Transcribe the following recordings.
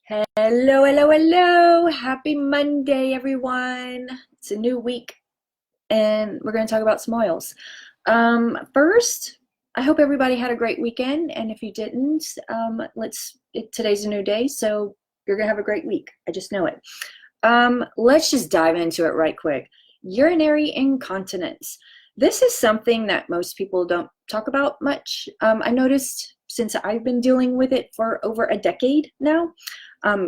Hello, hello, hello. Happy Monday, everyone. It's a new week, and we're going to talk about some oils. First, I hope everybody had a great weekend, and if you didn't, today's a new day, so you're going to have a great week. I just know it. Let's just dive into it right quick. Urinary incontinence. This is something that most people don't talk about much. I noticed since I've been dealing with it for over a decade now.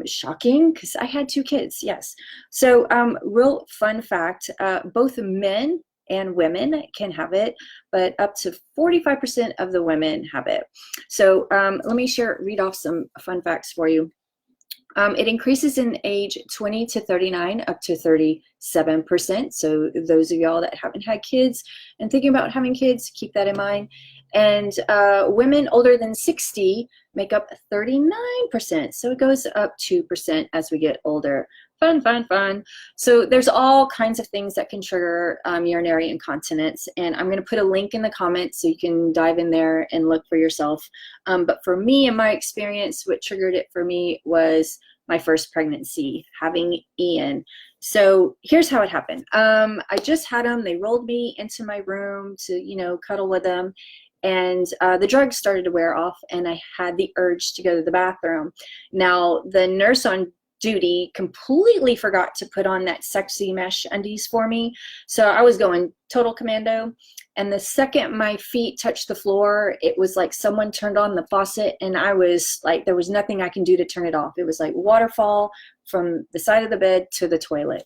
Shocking, because I had two kids, yes. So real fun fact, both men and women can have it, but up to 45% of the women have it. So let me read off some fun facts for you. It increases in age 20 to 39 up to 37%. So those of y'all that haven't had kids and thinking about having kids, keep that in mind. And women older than 60 make up 39%. So it goes up 2% as we get older. Fun, fun, fun. So there's all kinds of things that can trigger urinary incontinence. And I'm going to put a link in the comments so you can dive in there and look for yourself. But for me, in my experience, what triggered it for me was my first pregnancy, having Ian. So here's how it happened. I just had him. They rolled me into my room to, cuddle with them. And the drugs started to wear off, and I had the urge to go to the bathroom. Now, the nurse on duty completely forgot to put on that sexy mesh undies for me. So I was going total commando. And the second my feet touched the floor, it was like someone turned on the faucet, and I was like, there was nothing I can do to turn it off. It was like waterfall from the side of the bed to the toilet.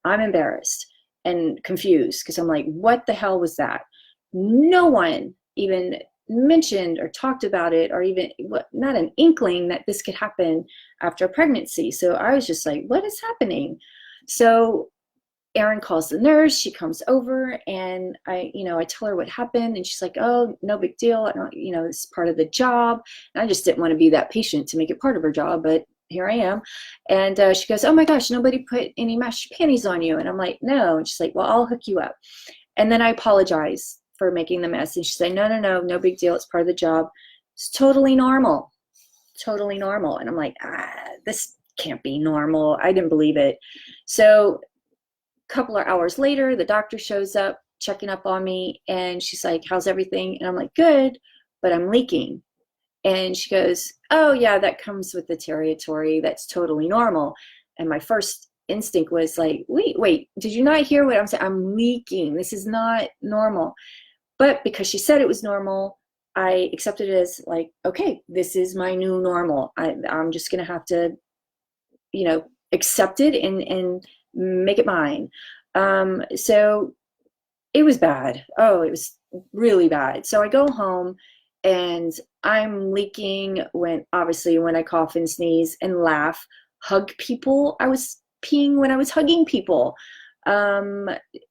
I'm embarrassed and confused because I'm like, what the hell was that? No one even mentioned or talked about it, or even not an inkling that this could happen after a pregnancy. So I was just like, what is happening? So Erin calls the nurse. She comes over, and I tell her what happened, and she's like, oh, no big deal. I don't, it's part of the job. And I just didn't want to be that patient to make it part of her job, but here I am. And she goes, oh my gosh, nobody put any mesh panties on you. And I'm like, no. And she's like, well, I'll hook you up. And then I apologize for making the mess. And she said, no big deal. It's part of the job. It's totally normal. Totally normal. And I'm like, this can't be normal. I didn't believe it. So a couple of hours later, the doctor shows up, checking up on me. And she's like, how's everything? And I'm like, good, but I'm leaking. And she goes, oh yeah, that comes with the territory. That's totally normal. And my first instinct was like, wait, did you not hear what I'm saying? I'm leaking. This is not normal. But because she said it was normal, I accepted it as like, okay, this is my new normal. I'm just going to have to, accept it and make it mine. So it was bad. Oh, it was really bad. So I go home, and I'm leaking when I cough and sneeze and laugh, hug people. I was peeing when I was hugging people.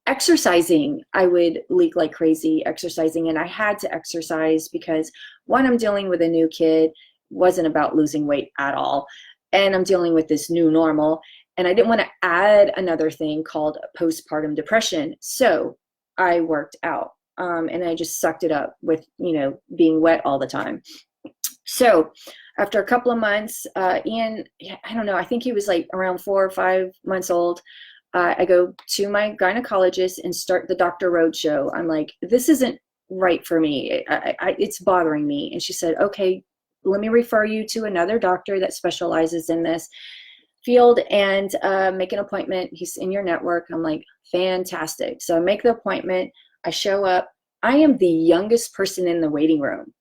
Exercising, I would leak like crazy exercising, and I had to exercise because one, I'm dealing with a new kid, wasn't about losing weight at all, and I'm dealing with this new normal, and I didn't want to add another thing called postpartum depression. So I worked out, and I just sucked it up with being wet all the time. So after a couple of months, Ian, I don't know, I think he was like around 4 or 5 months old. I go to my gynecologist and start the Dr. Roadshow. I'm like, this isn't right for me. It's bothering me. And she said, okay, let me refer you to another doctor that specializes in this field and make an appointment. He's in your network. I'm like, fantastic. So I make the appointment. I show up. I am the youngest person in the waiting room.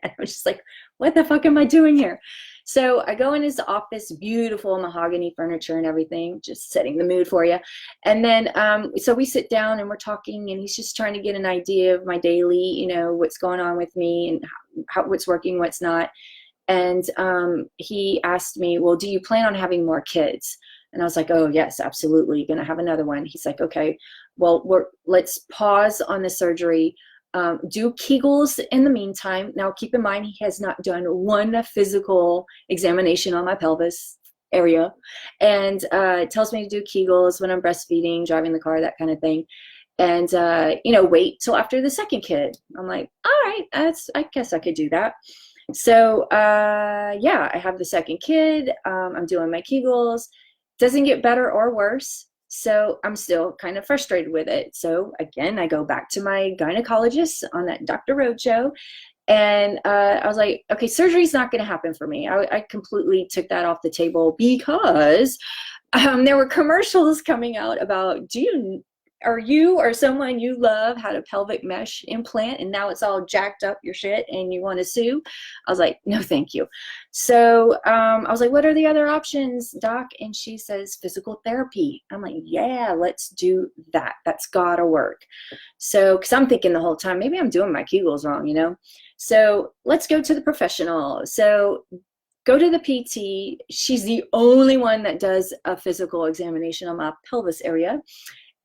And I was just like, what the fuck am I doing here? So I go in his office, beautiful mahogany furniture and everything, just setting the mood for you. And then, so we sit down and we're talking, and he's just trying to get an idea of my daily, what's going on with me and what's working, what's not. And he asked me, well, do you plan on having more kids? And I was like, oh yes, absolutely. Gonna have another one. He's like, okay, well, let's pause on the surgery. Do Kegels in the meantime. Now, keep in mind, he has not done one physical examination on my pelvis area, and tells me to do Kegels when I'm breastfeeding, driving the car, that kind of thing. And, wait till after the second kid. I'm like, all right, I guess I could do that. So yeah, I have the second kid. I'm doing my Kegels. Doesn't get better or worse. So I'm still kind of frustrated with it. So again, I go back to my gynecologist on that Dr. Roadshow, and I was like, okay, surgery's not going to happen for me. I completely took that off the table because there were commercials coming out about, are you or someone you love had a pelvic mesh implant and now it's all jacked up your shit and you want to sue? I was like, no, thank you. So I was like, what are the other options, doc? And she says physical therapy. I'm like, yeah, let's do that. That's gotta work. So, because I'm thinking the whole time, maybe I'm doing my Kegels wrong, you know? So let's go to the professional. So go to the PT. She's the only one that does a physical examination on my pelvis area.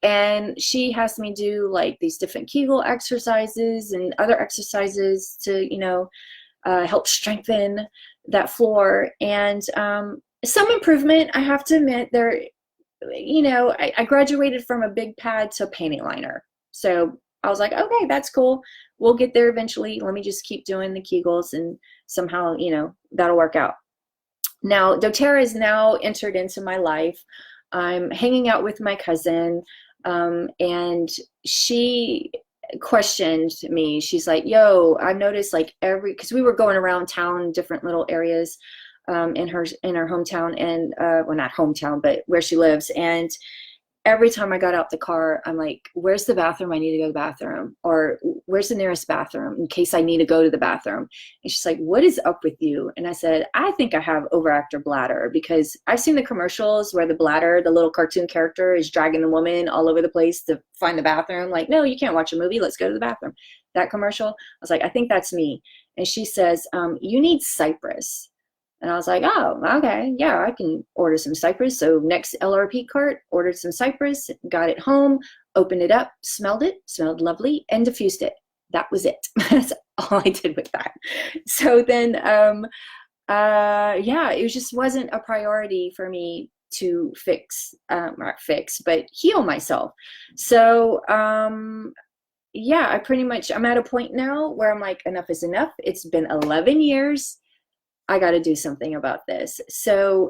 And she has me do like these different Kegel exercises and other exercises to, help strengthen that floor. And some improvement, I have to admit, I graduated from a big pad to a panty liner. So I was like, okay, that's cool. We'll get there eventually. Let me just keep doing the Kegels and somehow, that'll work out. Now, doTERRA is now entered into my life. I'm hanging out with my cousin, and she questioned me. She's like, yo, I've noticed like because we were going around town, different little areas in her hometown, and well, not hometown, but where she lives. And every time I got out the car, I'm like, where's the bathroom? I need to go to the bathroom. Or where's the nearest bathroom in case I need to go to the bathroom? And she's like, what is up with you? And I said, I think I have overactive bladder, because I've seen the commercials where the bladder, the little cartoon character, is dragging the woman all over the place to find the bathroom. Like, no, you can't watch a movie. Let's go to the bathroom. That commercial. I was like, I think that's me. And she says, you need Cypress. And I was like, oh, okay, yeah, I can order some Cypress. So next LRP cart, ordered some Cypress, got it home, opened it up, smelled lovely, and diffused it. That was it. That's all I did with that. So then, yeah, it just wasn't a priority for me to not fix, but heal myself. So, yeah, I'm at a point now where I'm like, enough is enough. It's been 11 years. I got to do something about this. So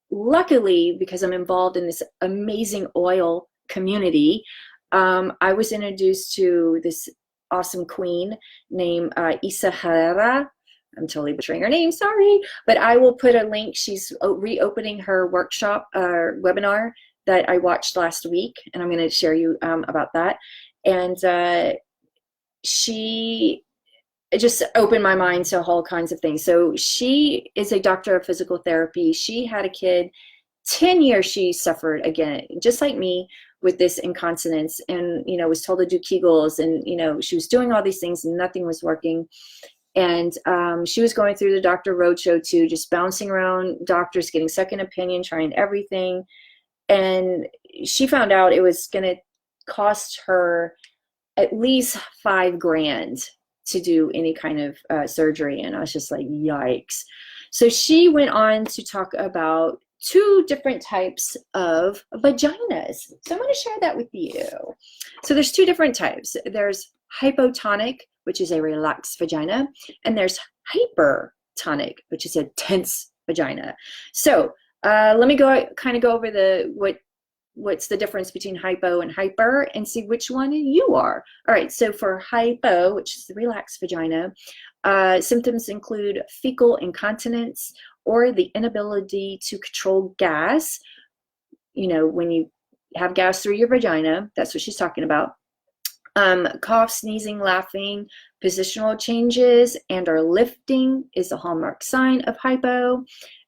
luckily, because I'm involved in this amazing oil community, I was introduced to this awesome queen named Isa Herrera. I'm totally butchering her name, sorry, but I will put a link. She's reopening her workshop webinar that I watched last week, and I'm going to share you about that. And it just opened my mind to all kinds of things. So she is a doctor of physical therapy. She had a kid, 10 years she suffered, again, just like me, with this incontinence, and, was told to do Kegels, and, she was doing all these things and nothing was working. And she was going through the Dr. Roadshow too, just bouncing around doctors, getting second opinion, trying everything. And she found out it was going to cost her at least $5,000 to do any kind of surgery. And I was just like, yikes. So she went on to talk about 2 different types of vaginas. So I'm going to share that with you. So there's 2 different types. There's hypotonic, which is a relaxed vagina, and there's hypertonic, which is a tense vagina. So let me go over what's the difference between hypo and hyper, and see which one you are. All right, so for hypo, which is the relaxed vagina, symptoms include fecal incontinence or the inability to control gas. When you have gas through your vagina, that's what she's talking about. Cough, sneezing, laughing, positional changes, and or lifting is a hallmark sign of hypo.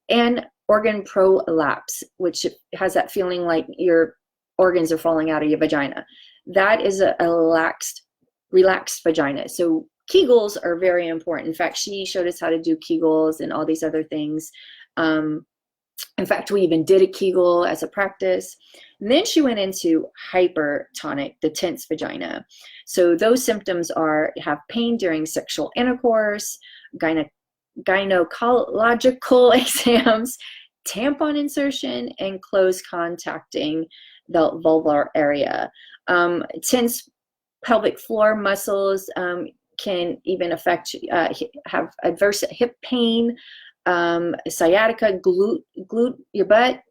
And organ prolapse, which has that feeling like your organs are falling out of your vagina. That is a relaxed vagina. So Kegels are very important. In fact, she showed us how to do Kegels and all these other things. In fact, we even did a Kegel as a practice. And then she went into hypertonic, the tense vagina. So those symptoms have pain during sexual intercourse, gynecological exams, tampon insertion, and close contacting the vulvar area. Tense pelvic floor muscles, can even affect, have adverse hip pain, sciatica, glute your butt,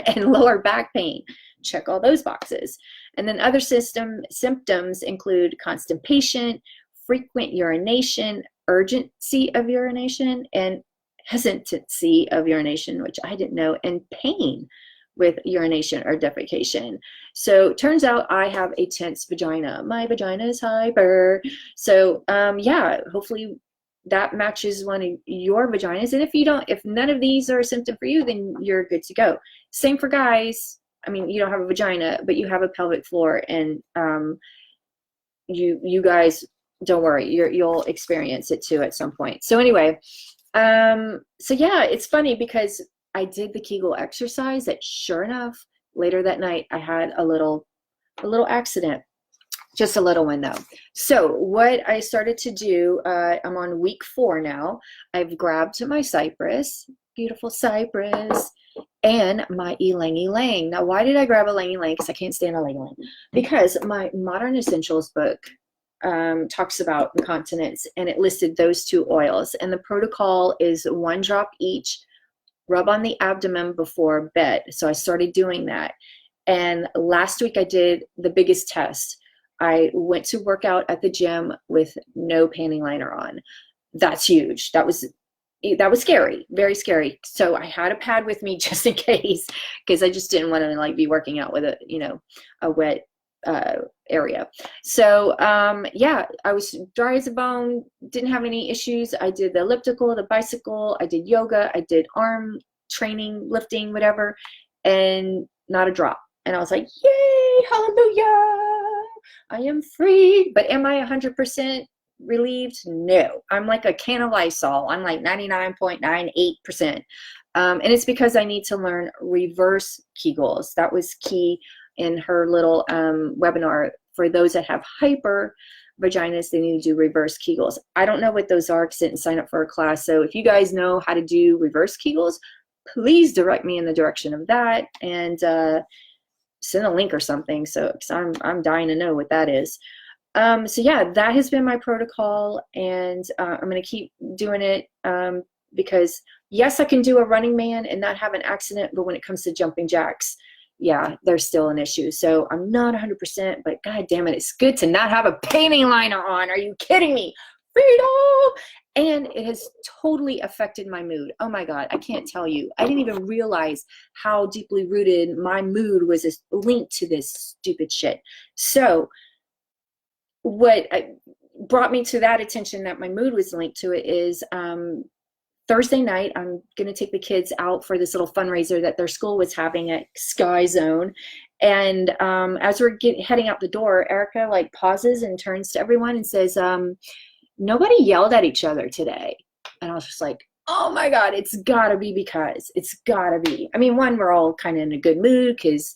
and lower back pain. Check all those boxes. And then other symptoms include constipation, frequent urination, urgency of urination, and hesitancy of urination, which I didn't know, and pain with urination or defecation. So turns out I have a tense vagina. My vagina is hyper. So yeah, hopefully that matches one of your vaginas. And if none of these are a symptom for you, then you're good to go. Same for guys. I mean, you don't have a vagina, but you have a pelvic floor, and you guys, don't worry, you'll experience it too at some point. So anyway, so yeah, it's funny because I did the Kegel exercise that sure enough, later that night, I had a little accident. Just a little one though. So what I started to do, I'm on week 4 now. I've grabbed my Cypress, beautiful Cypress, and my Ylang Ylang. Now, why did I grab a Ylang Ylang? Because I can't stand a Ylang Ylang. Because my Modern Essentials book talks about incontinence, and it listed those 2 oils. And the protocol is 1 drop each, rub on the abdomen before bed. So I started doing that. And last week I did the biggest test. I went to work out at the gym with no panty liner on. That's huge. That was scary, very scary. So I had a pad with me just in case, because I just didn't want to like be working out with a wet area. So yeah, I was dry as a bone, didn't have any issues. I did the elliptical, the bicycle, I did yoga, I did arm training, lifting, whatever, and not a drop. And I was like, yay, hallelujah, I am free. But am I 100% relieved? No. I'm like a can of Lysol. I'm like 99.98%. And it's because I need to learn reverse Kegels. That was key in her little webinar. For those that have hyper vaginas, they need to do reverse Kegels. I don't know what those are because I didn't sign up for a class. So if you guys know how to do reverse Kegels, please direct me in the direction of that, and send a link or something. So, because I'm dying to know what that is. So yeah, that has been my protocol, and I'm going to keep doing it because yes, I can do a running man and not have an accident, but when it comes to jumping jacks, yeah, there's still an issue. So I'm not 100%, but god damn it, it's good to not have a panty liner on. Are you kidding me? Freedom! And it has totally affected my mood. Oh my god, I can't tell you. I didn't even realize how deeply rooted my mood was linked to this stupid shit. So what brought me to that attention that my mood was linked to it is Thursday night, I'm going to take the kids out for this little fundraiser that their school was having at Sky Zone. And as we're heading out the door, Erica like pauses and turns to everyone and says, nobody yelled at each other today. And I was just like, oh my God, it's gotta be because it's gotta be. I mean, one, we're all kind of in a good mood because,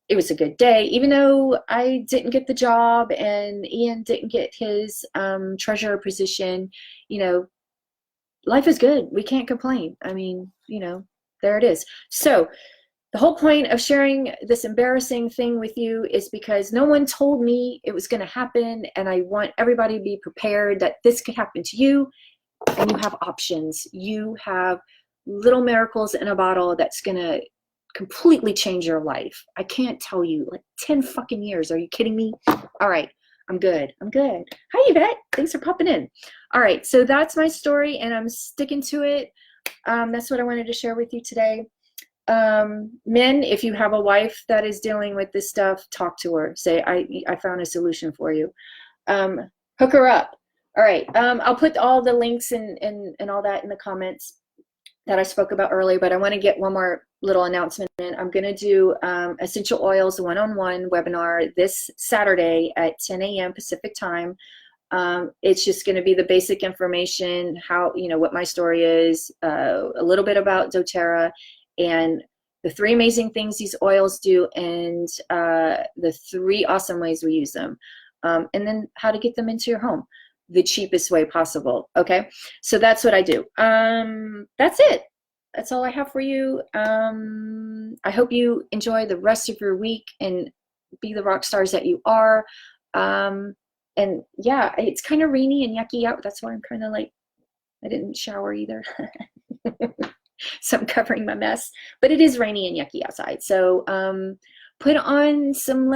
it was a good day, even though I didn't get the job and Ian didn't get his treasurer position. Life is good. We can't complain. I mean, there it is. So the whole point of sharing this embarrassing thing with you is because no one told me it was going to happen, and I want everybody to be prepared that this could happen to you, and you have options. You have little miracles in a bottle that's going to completely change your life. I can't tell you, like 10 fucking years. Are you kidding me? All right. I'm good. Hi, Yvette. Thanks for popping in. All right. So that's my story, and I'm sticking to it. That's what I wanted to share with you today. Men, if you have a wife that is dealing with this stuff, talk to her. Say, I found a solution for you. Hook her up. All right. I'll put all the links and all that in the comments that I spoke about earlier, but I want to get one more little announcement in. I'm going to do essential oils one-on-one webinar this Saturday at 10 a.m. Pacific time. It's just going to be the basic information, how, what my story is, a little bit about doTERRA, and the 3 amazing things these oils do, and the 3 awesome ways we use them, and then how to get them into your home the cheapest way possible. Okay, so that's what I do. That's it. That's all I have for you. I hope you enjoy the rest of your week and be the rock stars that you are. And yeah, it's kind of rainy and yucky out. That's why I'm kind of like, I didn't shower either. So I'm covering my mess. But it is rainy and yucky outside. So put on some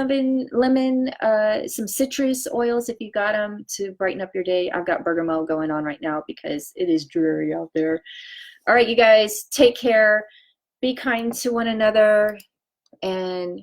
some citrus oils if you got them to brighten up your day. I've got bergamot going on right now because it is dreary out there. All right, you guys, take care. Be kind to one another and